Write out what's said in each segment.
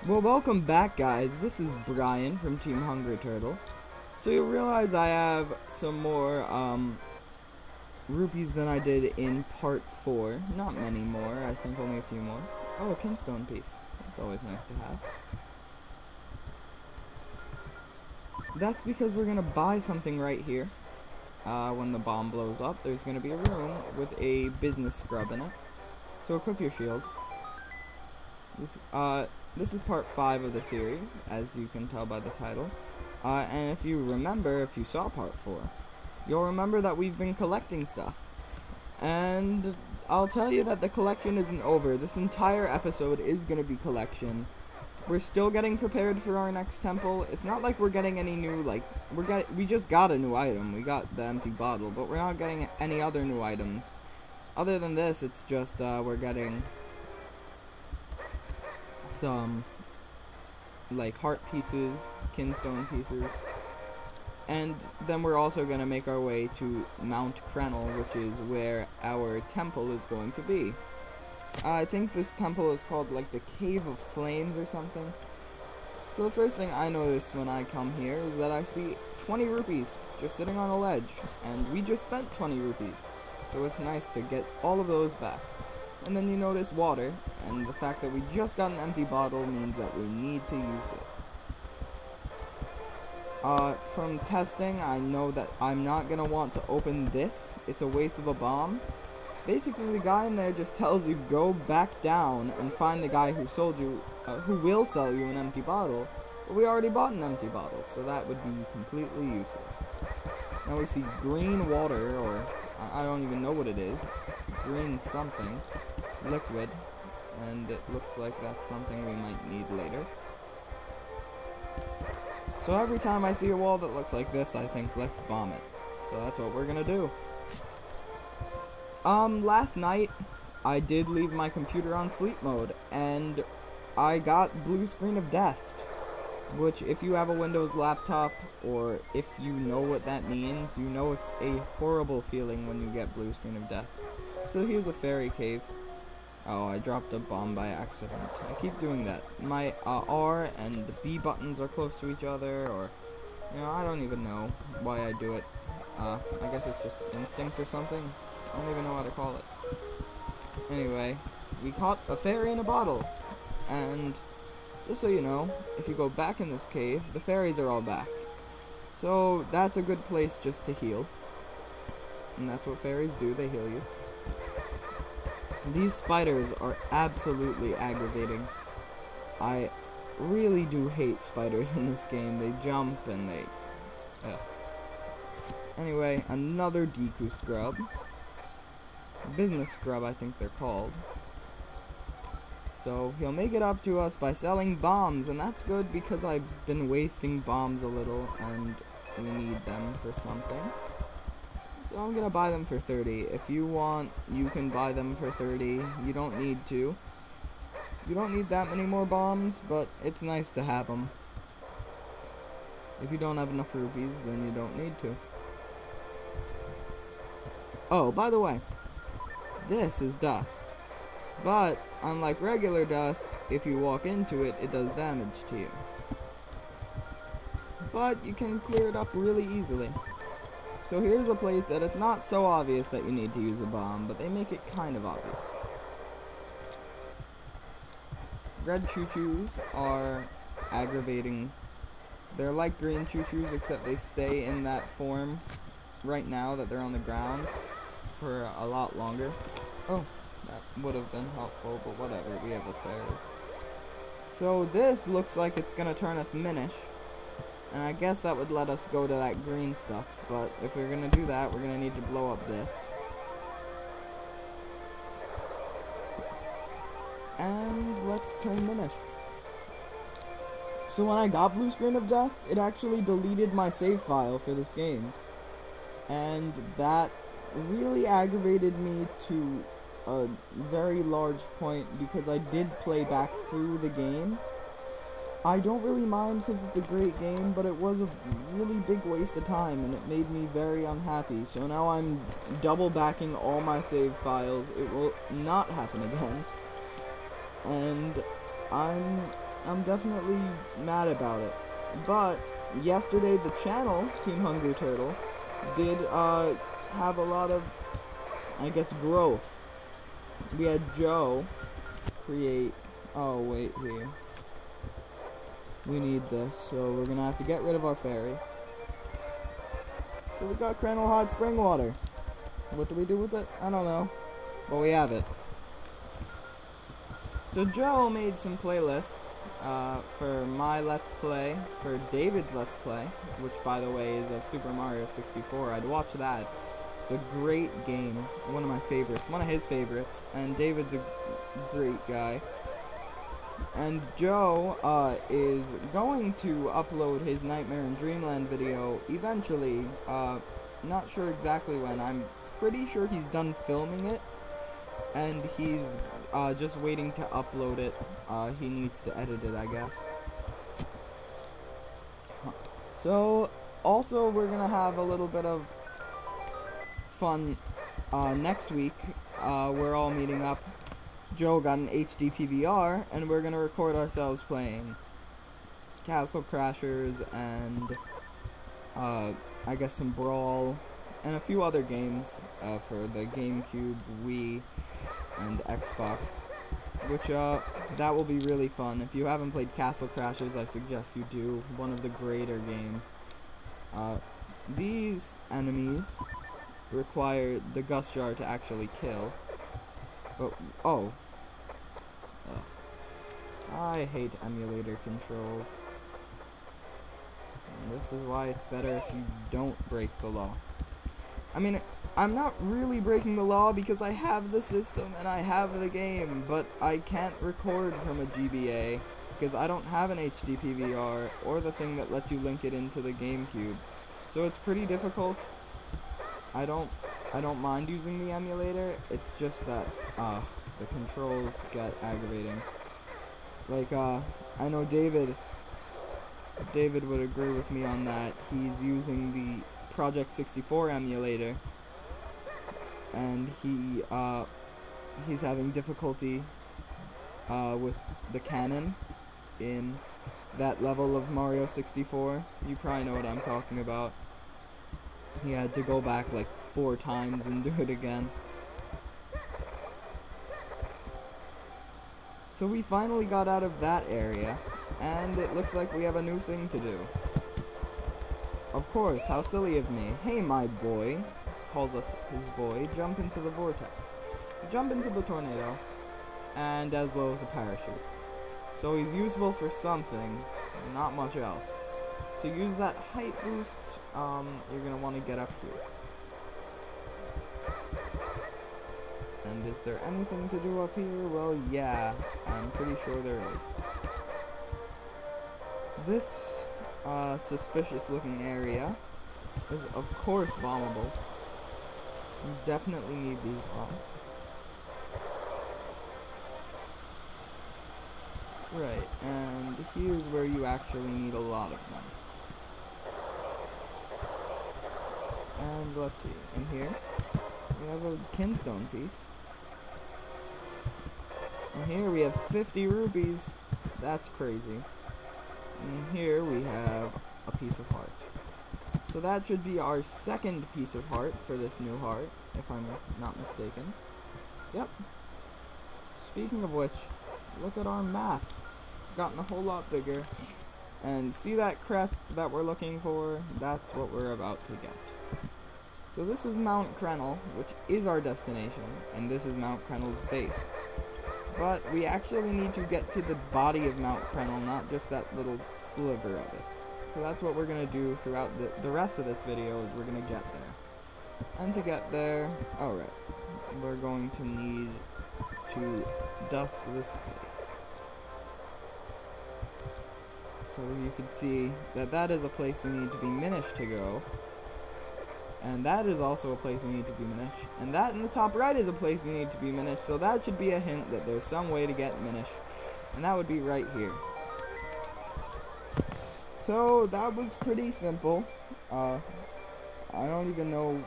Well, welcome back, guys. This is Brian from Team Hungry Turtle. So you'll realize I have some more rupees than I did in part 4. Not many more, I think only a few more. Oh, a kinstone piece. That's always nice to have. That's because we're gonna buy something right here. When the bomb blows up, there's gonna be a room with a business scrub in it. So equip your shield. This is part 5 of the series, as you can tell by the title. And if you remember, if you saw part 4, you'll remember that we've been collecting stuff. And I'll tell you that the collection isn't over. This entire episode is going to be collection. We're still getting prepared for our next temple. It's not like we're getting any new, we just got a new item. We got the empty bottle, but we're not getting any other new items. Other than this, it's just, we're getting some heart pieces, kinstone pieces, and then we're also going to make our way to Mount Krennel, which is where our temple is going to be. I think this temple is called the Cave of Flames or something. So the first thing I notice when I come here is that I see 20 rupees just sitting on a ledge, and we just spent 20 rupees, so it's nice to get all of those back. And then you notice water, and the fact that we just got an empty bottle means that we need to use it. From testing, I know that I'm not going to want to open this. It's a waste of a bomb. Basically, the guy in there just tells you go back down and find the guy who sold you, who will sell you an empty bottle. But we already bought an empty bottle, so that would be completely useless. Now we see green water, or I don't even know what it is. It's green something, liquid, and it looks like that's something we might need later. So every time I see a wall that looks like this, I think, let's bomb it. So that's what we're gonna do. Last night, I did leave my computer on sleep mode, and I got blue screen of death. Which, if you have a Windows laptop, or if you know what that means, you know it's a horrible feeling when you get blue screen of death. So here's a fairy cave. Oh, I dropped a bomb by accident. I keep doing that. My R and the B buttons are close to each other, or, I don't even know why I do it. I guess it's just instinct or something. I don't even know how to call it. Anyway, we caught a fairy in a bottle, and just so you know, if you go back in this cave, the fairies are all back. So that's a good place just to heal. And that's what fairies do, they heal you. These spiders are absolutely aggravating. I really do hate spiders in this game. They jump and they... Ugh. Anyway, another Deku scrub. Business scrub, I think they're called. So he'll make it up to us by selling bombs, and that's good because I've been wasting bombs a little, and we need them for something. So I'm gonna buy them for 30. If you want, you can buy them for 30. You don't need to. You don't need that many more bombs, but it's nice to have them. If you don't have enough rupees, then you don't need to. Oh, by the way, this is dust. But, unlike regular dust, if you walk into it, it does damage to you. But you can clear it up really easily. So here's a place that it's not so obvious that you need to use a bomb, but they make it kind of obvious. Red choo-choos are aggravating. They're like green choo-choos, except they stay in that form right now that they're on the ground for a lot longer. Oh, that would have been helpful, but whatever, we have a fairy. So this looks like it's gonna turn us Minish. And I guess that would let us go to that green stuff, but if we're gonna do that, we're gonna need to blow up this. And let's turn Minish. So when I got blue screen of death, it actually deleted my save file for this game. And that really aggravated me to a very large point because I did play back through the game. I don't really mind because it's a great game, but it was a really big waste of time, and it made me very unhappy. So now I'm double backing all my save files. It will not happen again. And I'm I'm definitely mad about it. But yesterday the channel, Team Hungry Turtle, did have a lot of, I guess, growth. We had Joe create, oh wait, here. We need this, so we're gonna have to get rid of our fairy. So we got Crannel Hot Spring Water. What do we do with it? I don't know. But we have it. So Joe made some playlists for my Let's Play, for David's Let's Play, which by the way is of Super Mario 64. I'd watch that. It's a great game. One of my favorites. One of his favorites. And David's a great guy. And Joe is going to upload his Nightmare in Dreamland video eventually. Not sure exactly when. I'm pretty sure he's done filming it. And he's just waiting to upload it. He needs to edit it, I guess. So, also we're gonna have a little bit of fun next week. We're all meeting up. Joe got an HD PVR, and we're gonna record ourselves playing Castle Crashers and I guess some Brawl and a few other games for the GameCube, Wii, and Xbox, which that will be really fun. If you haven't played Castle Crashers, I suggest you do. One of the greater games. These enemies require the Gust Jar to actually kill. But oh, I hate emulator controls. And this is why it's better if you don't break the law. I mean, I'm not really breaking the law because I have the system and I have the game, but I can't record from a GBA because I don't have an HD PVR or the thing that lets you link it into the GameCube. So it's pretty difficult. I don't mind using the emulator. It's just that the controls get aggravating. Like I know David would agree with me on that. He's using the Project 64 emulator, and he's having difficulty with the cannon in that level of Mario 64. You probably know what I'm talking about. He had to go back like 4 times and do it again. So we finally got out of that area, and it looks like we have a new thing to do. Of course, how silly of me. Hey, my boy, calls us his boy, jump into the vortex. So jump into the tornado, and as low as a parachute. So he's useful for something, not much else. So use that height boost, you're going to want to get up here. And is there anything to do up here? Well, yeah, I'm pretty sure there is. This suspicious looking area is of course bombable. You definitely need these bombs. Right, and here's where you actually need a lot of them. And let's see, in here we have a kinstone piece. And here we have 50 rupees. That's crazy. And here we have a piece of heart. So that should be our second piece of heart for this new heart, if I'm not mistaken. Yep. Speaking of which, look at our map. It's gotten a whole lot bigger. And see that crest that we're looking for? That's what we're about to get. So this is Mount Crennel, which is our destination, and this is Mount Crennel's base. But we actually need to get to the body of Mount Crennel, not just that little sliver of it. So that's what we're going to do throughout the rest of this video, is we're going to get there. And to get there, alright, we're going to need to dust this place. So you can see that that is a place you need to be Minish to go. And that is also a place you need to be Minish. And that in the top right is a place you need to be Minish. So that should be a hint that there's some way to get Minish. And that would be right here. So that was pretty simple. I don't even know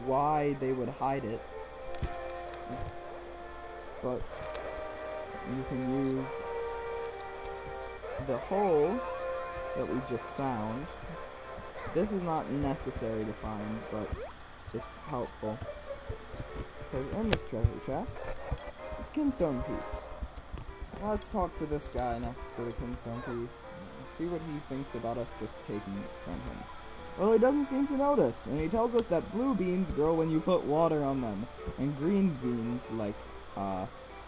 why they would hide it. But you can use the hole that we just found. This is not necessary to find, but it's helpful. Because in this treasure chest is a kinstone piece. Let's talk to this guy next to the kinstone piece and see what he thinks about us just taking it from him. Well, he doesn't seem to notice, and he tells us that blue beans grow when you put water on them, and green beans, like,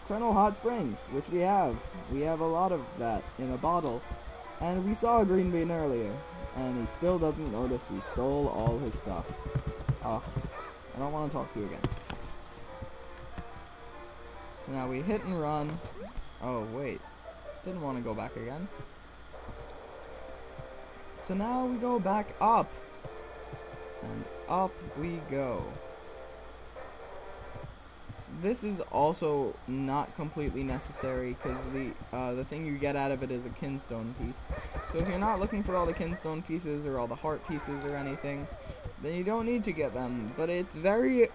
Kernel Hot Springs, which we have. We have a lot of that in a bottle, and we saw a green bean earlier, and he still doesn't notice we stole all his stuff. Ugh, I don't want to talk to you again. So now we hit and run. Oh, wait. Didn't want to go back again. So now we go back up. And up we go. This is also not completely necessary because the thing you get out of it is a kinstone piece. So if you're not looking for all the kinstone pieces or all the heart pieces or anything, then you don't need to get them. But it's very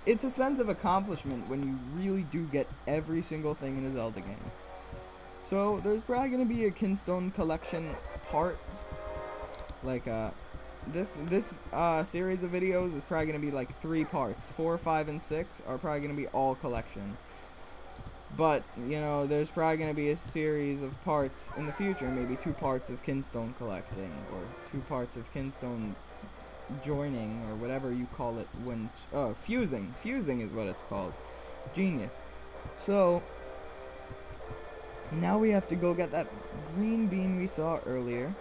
it's a sense of accomplishment when you really do get every single thing in a Zelda game. So there's probably gonna be a kinstone collection part, like this series of videos is probably going to be like 3 parts. 4, 5, and 6 are probably going to be all collection. But, you know, there's probably going to be a series of parts in the future. Maybe 2 parts of kinstone collecting, or 2 parts of kinstone joining, or whatever you call it when... fusing. Fusing is what it's called. Genius. So, now we have to go get that green bean we saw earlier.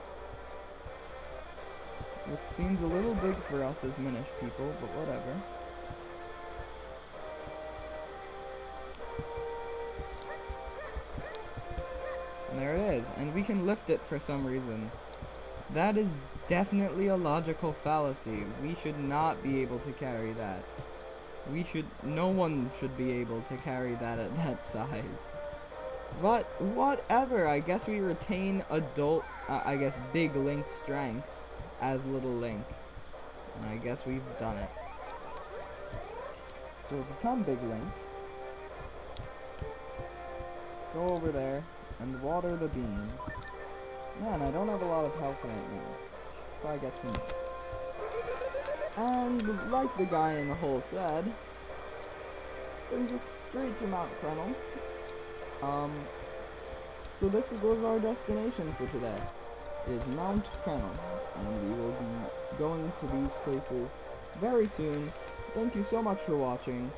Which seems a little big for us as Minish people, but whatever. And there it is, and we can lift it for some reason. That is definitely a logical fallacy. We should not be able to carry that. No one should be able to carry that at that size. But, whatever, I guess we retain big Link strength as little Link, and I guess we've done it. So become Big Link, go over there and water the bean. Man, I don't have a lot of health right now. If I get some, and like the guy in the hole said, brings us straight to Mount Krenel. So this was our destination for today. It is Mount Krenel, and we will be going to these places very soon. Thank you so much for watching.